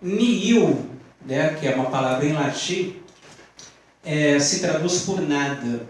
nihil, né, que é uma palavra em latim, se traduz por nada.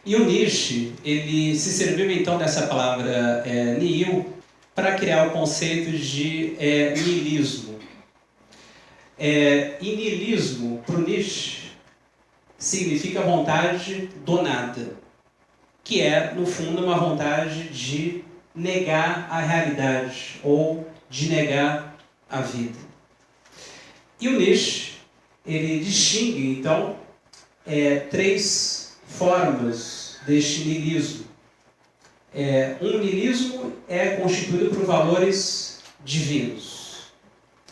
E o Nietzsche, ele se serviu então dessa palavra nihil para criar o conceito de nihilismo. E nihilismo, para o Nietzsche, significa vontade do nada, que é, no fundo, uma vontade de negar a realidade ou de negar a vida. E o Nietzsche, ele distingue, então, três formas deste nihilismo. Um nihilismo é constituído por valores divinos.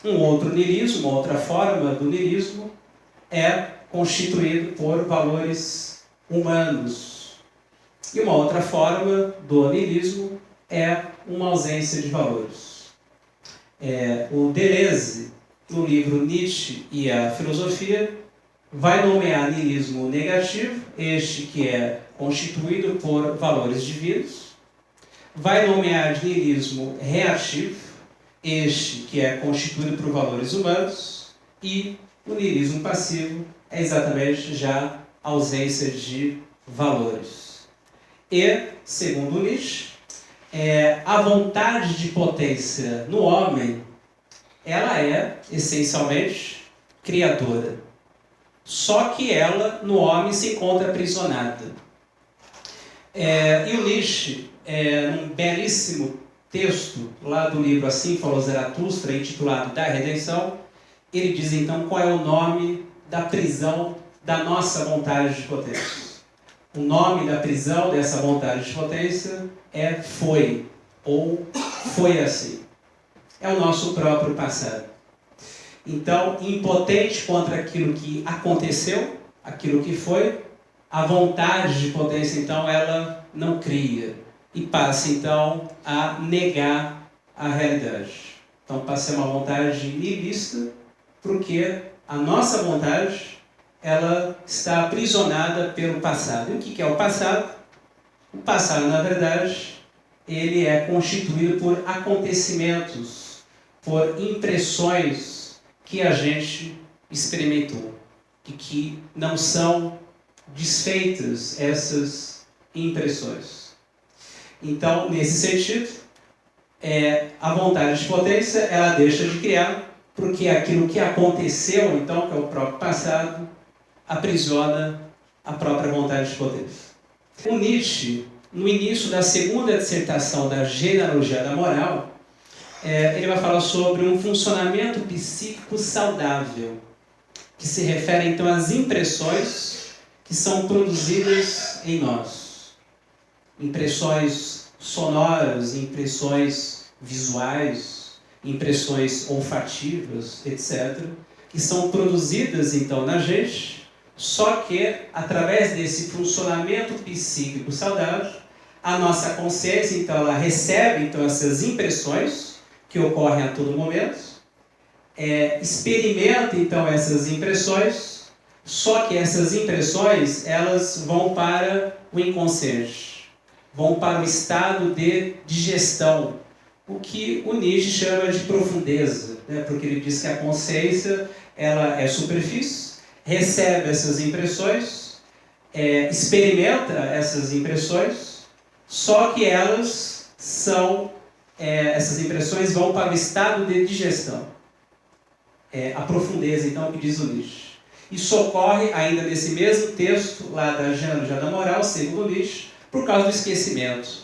Um outro nihilismo, uma outra forma do nihilismo, é constituído por valores humanos. E uma outra forma do nihilismo é uma ausência de valores. O Deleuze, no livro Nietzsche e a Filosofia, vai nomear nihilismo negativo, este que é constituído por valores divinos, vai nomear de nihilismo reativo, este que é constituído por valores humanos, e o nihilismo passivo é exatamente já a ausência de valores. E, segundo Nietzsche, a vontade de potência no homem, ela é, essencialmente, criadora. Só que ela, no homem, se encontra aprisionada. E o Nietzsche, num belíssimo texto, lá do livro Assim Falou Zaratustra, intitulado Da Redenção, ele diz, então, qual é o nome da prisão da nossa vontade de potência. O nome da prisão dessa vontade de potência é foi, ou foi assim. É o nosso próprio passado. Então, impotente contra aquilo que aconteceu, aquilo que foi, a vontade de potência, então, ela não cria. E passa, então, a negar a realidade. Então, passa a ser uma vontade nihilista, porque a nossa vontade, ela está aprisionada pelo passado. E o que é o passado? O passado, na verdade, ele é constituído por acontecimentos, por impressões que a gente experimentou e que não são desfeitas essas impressões. Então, nesse sentido, a vontade de potência, ela deixa de criar, porque aquilo que aconteceu, então, que é o próprio passado, aprisiona a própria vontade de potência. O Nietzsche, no início da segunda dissertação da genealogia da moral, ele vai falar sobre um funcionamento psíquico saudável, que se refere então às impressões que são produzidas em nós. Impressões sonoras, impressões visuais, impressões olfativas, etc., que são produzidas então na gente, só que através desse funcionamento psíquico saudável, a nossa consciência então ela recebe então essas impressões que ocorrem a todo momento, experimenta então essas impressões, só que essas impressões elas vão para o inconsciente, vão para o estado de digestão, o que o Nietzsche chama de profundeza, né? Porque ele diz que a consciência ela é superfície, recebe essas impressões, experimenta essas impressões, só que elas são essas impressões vão para o estado de digestão. A profundeza, então, que diz o Nietzsche. Isso ocorre ainda nesse mesmo texto, lá da genealogia da moral, segundo Nietzsche, por causa do esquecimento.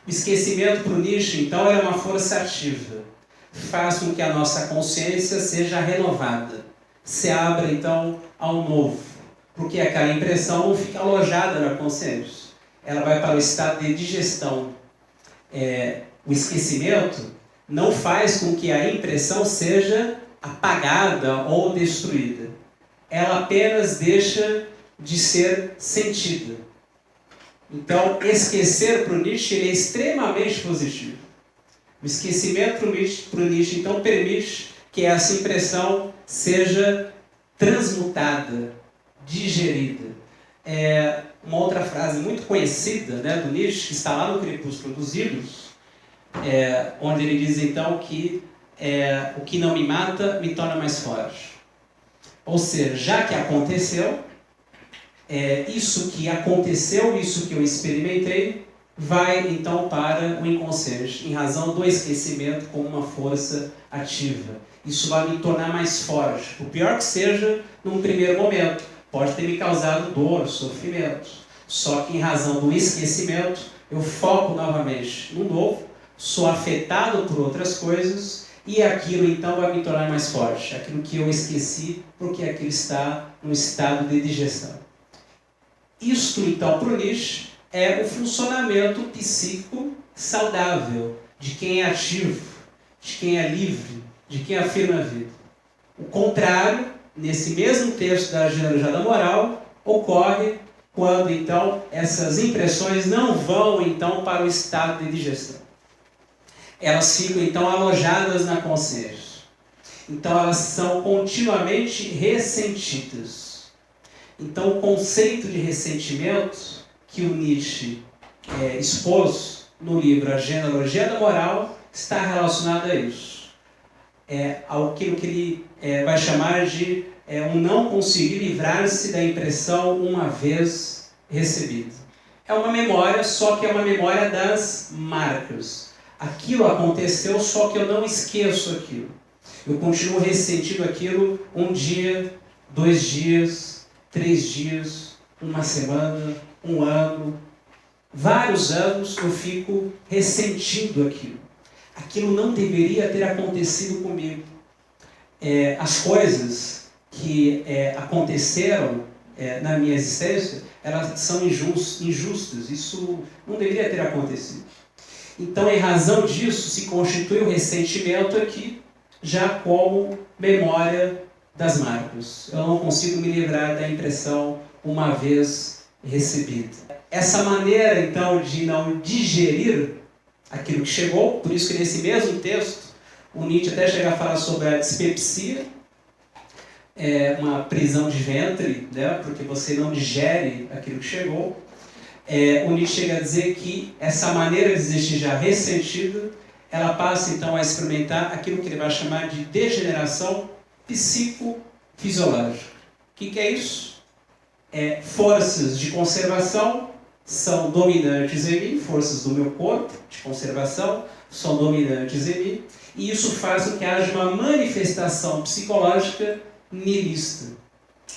O esquecimento para o Nietzsche, então, é uma força ativa. Faz com que a nossa consciência seja renovada. Se abra, então, ao novo. Porque aquela impressão não fica alojada na consciência. Ela vai para o estado de digestão. O esquecimento não faz com que a impressão seja apagada ou destruída. Ela apenas deixa de ser sentida. Então, esquecer para o Nietzsche ele é extremamente positivo. O esquecimento para o Nietzsche, então, permite que essa impressão seja transmutada, digerida. Uma outra frase muito conhecida, né, do Nietzsche, que está lá no Crepúsculo dos Ídolos, onde ele diz então que o que não me mata me torna mais forte. Ou seja, já que aconteceu, isso que aconteceu, isso que eu experimentei, vai então para o inconsciente, em razão do esquecimento como uma força ativa. Isso vai me tornar mais forte. Por pior que seja, num primeiro momento, pode ter me causado dor, sofrimento. Só que em razão do esquecimento, eu foco novamente no novo, sou afetado por outras coisas e aquilo então vai me tornar mais forte. Aquilo que eu esqueci, porque aquilo está num estado de digestão. Isto então para o Nietzsche é o funcionamento psíquico saudável de quem é ativo, de quem é livre, de quem afirma a vida. O contrário, nesse mesmo texto da Genealogia da Moral, ocorre quando então essas impressões não vão então para o estado de digestão. Elas ficam então alojadas na consciência. Então elas são continuamente ressentidas. Então o conceito de ressentimento que o Nietzsche expôs no livro A Genealogia da Moral está relacionado a isso. Aquilo que ele vai chamar de um não conseguir livrar-se da impressão uma vez recebida. É uma memória, só que é uma memória das marcas. Aquilo aconteceu, só que eu não esqueço aquilo. Eu continuo ressentindo aquilo um dia, 2 dias, 3 dias, uma semana, um ano. Vários anos eu fico ressentindo aquilo. Aquilo não deveria ter acontecido comigo. As coisas que aconteceram na minha existência, elas são injustas. Isso não deveria ter acontecido. Então, em razão disso, se constitui o ressentimento aqui, já como memória das marcas. Eu não consigo me livrar da impressão uma vez recebida. Essa maneira, então, de não digerir aquilo que chegou, por isso que nesse mesmo texto, o Nietzsche até chega a falar sobre a dispepsia, uma prisão de ventre, né, porque você não digere aquilo que chegou. O Nietzsche chega a dizer que essa maneira de existir já ressentida, ela passa então a experimentar aquilo que ele vai chamar de degeneração psicofisiológica. O que é isso? Forças de conservação são dominantes em mim, forças do meu corpo de conservação são dominantes em mim, e isso faz com que haja uma manifestação psicológica nihilista.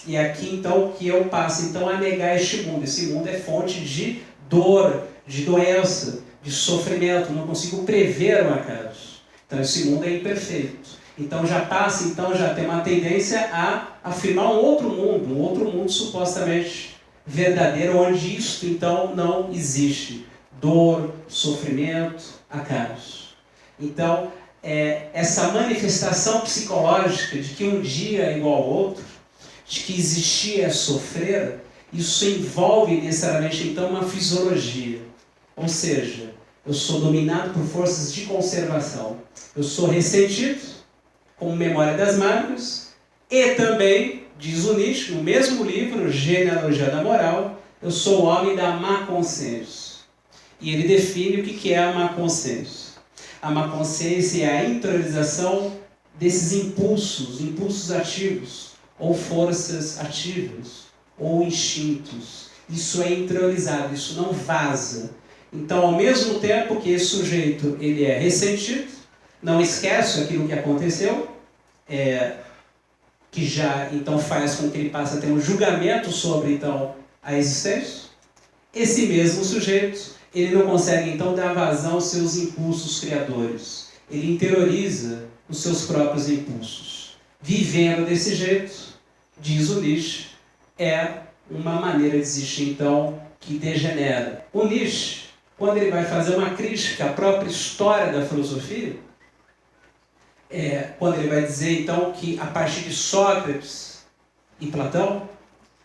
E é aqui então que eu passo então a negar este mundo. Esse mundo é fonte de dor, de doença, de sofrimento. Não consigo prever o acaso. Então esse mundo é imperfeito. Então já passa, então já tem uma tendência a afirmar um outro mundo supostamente verdadeiro, onde isto então não existe. Dor, sofrimento, acaso. Então, essa manifestação psicológica de que um dia é igual ao outro, de que existir é sofrer, isso envolve necessariamente então uma fisiologia. Ou seja, eu sou dominado por forças de conservação. Eu sou ressentido, como memória das marcas, e também, diz o Nietzsche, no mesmo livro, Genealogia da Moral, eu sou o homem da má consciência. E ele define o que é a má consciência. A má consciência é a interiorização desses impulsos ativos, ou forças ativas, ou instintos. Isso é interiorizado, isso não vaza. Então, ao mesmo tempo que esse sujeito ele é ressentido, não esquece aquilo que aconteceu, que já então faz com que ele passe a ter um julgamento sobre então a existência. Esse mesmo sujeito, ele não consegue então dar vazão aos seus impulsos criadores. Ele interioriza os seus próprios impulsos. Vivendo desse jeito, diz o Nietzsche, é uma maneira de existir então que degenera. O Nietzsche, quando ele vai fazer uma crítica à própria história da filosofia, quando ele vai dizer então que a partir de Sócrates e Platão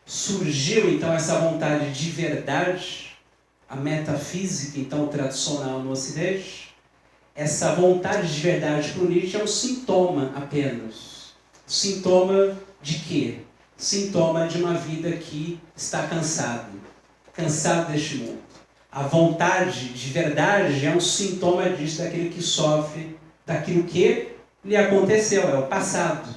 surgiu então essa vontade de verdade, a metafísica então tradicional no Ocidente, essa vontade de verdade para o Nietzsche é um sintoma apenas. Sintoma de quê? Sintoma de uma vida que está cansado deste mundo. A vontade de verdade é um sintoma disso, daquele que sofre, daquilo que lhe aconteceu, é o passado.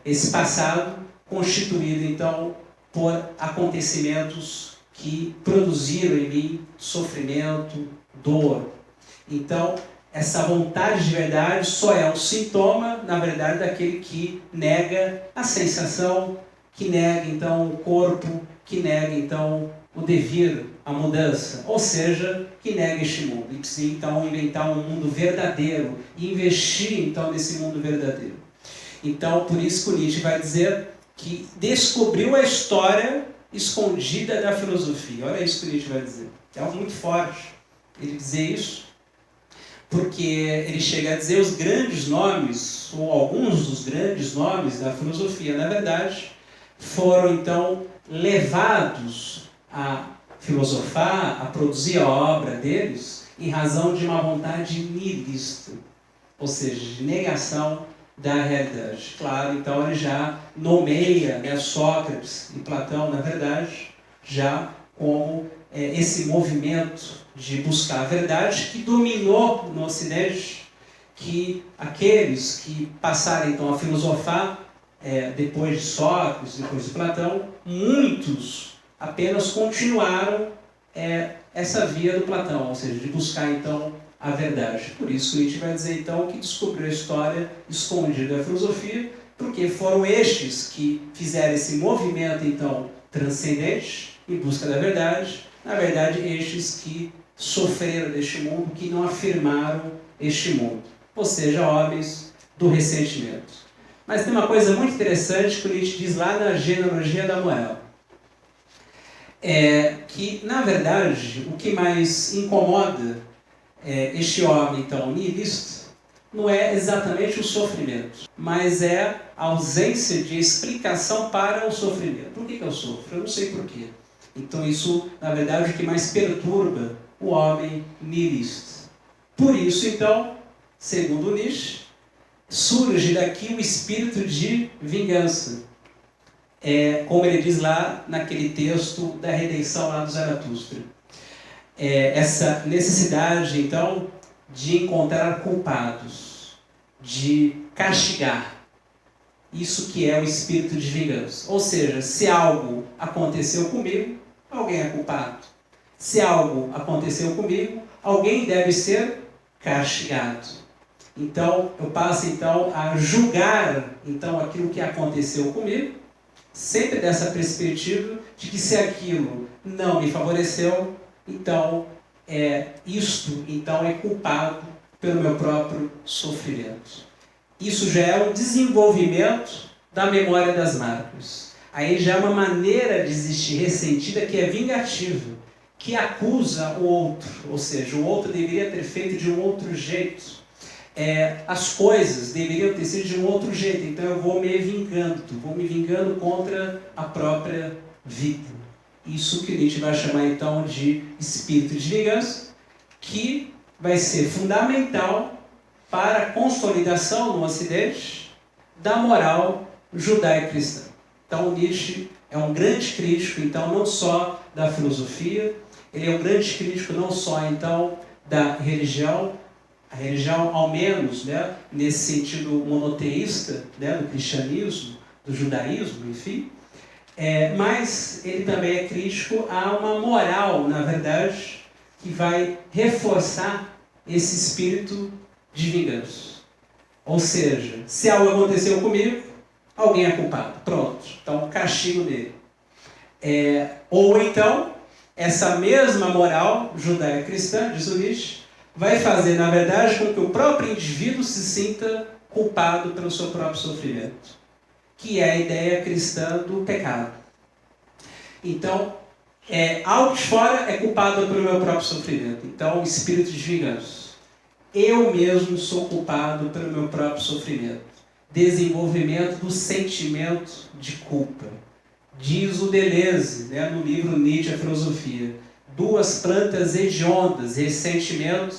Esse passado constituído, então, por acontecimentos que produziram em mim sofrimento, dor. Então, essa vontade de verdade só é um sintoma, na verdade, daquele que nega a sensação, que nega, então, o corpo, que nega, então, o devir, a mudança. Ou seja, que nega este mundo. E precisa, então, inventar um mundo verdadeiro e investir, então, nesse mundo verdadeiro. Então, por isso que o Nietzsche vai dizer que descobriu a história escondida da filosofia. Olha isso que o Nietzsche vai dizer. É algo muito forte ele dizer isso, porque ele chega a dizer os grandes nomes, ou alguns dos grandes nomes da filosofia, na verdade, foram então levados a filosofar, a produzir a obra deles, em razão de uma vontade nihilista, ou seja, de negação da realidade. Claro, então ele já nomeia, né, Sócrates e Platão, na verdade, já como esse movimento de buscar a verdade que dominou no Ocidente, que aqueles que passaram então a filosofar depois de Sócrates, depois de Platão, muitos apenas continuaram essa via do Platão, ou seja, de buscar então a verdade. Por isso Nietzsche vai dizer então que descobriu a história escondida da filosofia, porque foram estes que fizeram esse movimento então transcendente em busca da verdade, na verdade estes que sofreram deste mundo, que não afirmaram este mundo, ou seja, homens do ressentimento. Mas tem uma coisa muito interessante que o Nietzsche diz lá na Genealogia da Moral, que na verdade o que mais incomoda este homem então nihilista não é exatamente o sofrimento, mas é a ausência de explicação para o sofrimento. Por que eu sofro? Eu não sei por quê. Então isso, na verdade, é o que mais perturba o homem nihilista. Por isso, então, segundo Nietzsche, surge daqui o espírito de vingança. Como ele diz lá naquele texto da redenção lá do Zaratustra. Essa necessidade, então, de encontrar culpados, de castigar. Isso que é o espírito de vingança. Ou seja, se algo aconteceu comigo, alguém é culpado. Se algo aconteceu comigo, alguém deve ser castigado. Então, eu passo então a julgar então aquilo que aconteceu comigo, sempre dessa perspectiva de que se aquilo não me favoreceu, então isto então é culpado pelo meu próprio sofrimento. Isso já é um desenvolvimento da memória das marcas. Aí já é uma maneira de existir ressentida que é vingativa, que acusa o outro, ou seja, o outro deveria ter feito de um outro jeito. As coisas deveriam ter sido de um outro jeito, então eu vou me vingando contra a própria vida. Isso que Nietzsche vai chamar então de espírito de vingança, que vai ser fundamental para a consolidação no Ocidente da moral judaico-cristã. Então Nietzsche é um grande crítico, então, não só da filosofia, ele é um grande crítico não só então da religião, a religião ao menos, né, nesse sentido monoteísta, né, do cristianismo, do judaísmo, enfim, mas ele também é crítico a uma moral, na verdade, que vai reforçar esse espírito de vingança. Ou seja, se algo aconteceu comigo, alguém é culpado. Pronto. Então, castigo dele. Ou então, essa mesma moral judaico-cristã, diz o Nietzsche, vai fazer, na verdade, com que o próprio indivíduo se sinta culpado pelo seu próprio sofrimento, que é a ideia cristã do pecado. Então, algo de fora é culpado pelo meu próprio sofrimento. Então, o espírito de vingança. Eu mesmo sou culpado pelo meu próprio sofrimento. Desenvolvimento do sentimento de culpa. Diz o Deleuze, né, no livro Nietzsche, a Filosofia. Duas plantas hediondas, ressentimento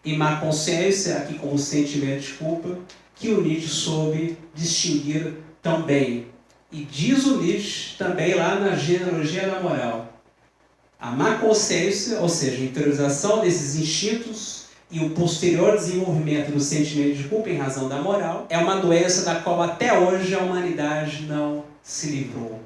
e má consciência, aqui com o sentimento de culpa, que o Nietzsche soube distinguir tão bem. E diz o Nietzsche também lá na Genealogia da Moral. A má consciência, ou seja, a interiorização desses instintos, e o posterior desenvolvimento do sentimento de culpa em razão da moral é uma doença da qual até hoje a humanidade não se livrou.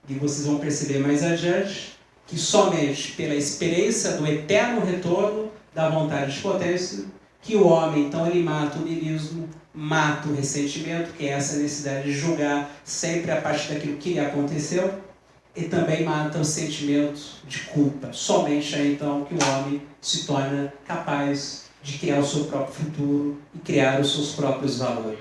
E vocês vão perceber mais adiante que somente pela experiência do eterno retorno da vontade de potência que o homem, então, ele mata o niilismo, mata o ressentimento, que é essa necessidade de julgar sempre a partir daquilo que lhe aconteceu, e também mata o sentimento de culpa. Somente aí, então, que o homem se torna capaz de criar o seu próprio futuro e criar os seus próprios valores.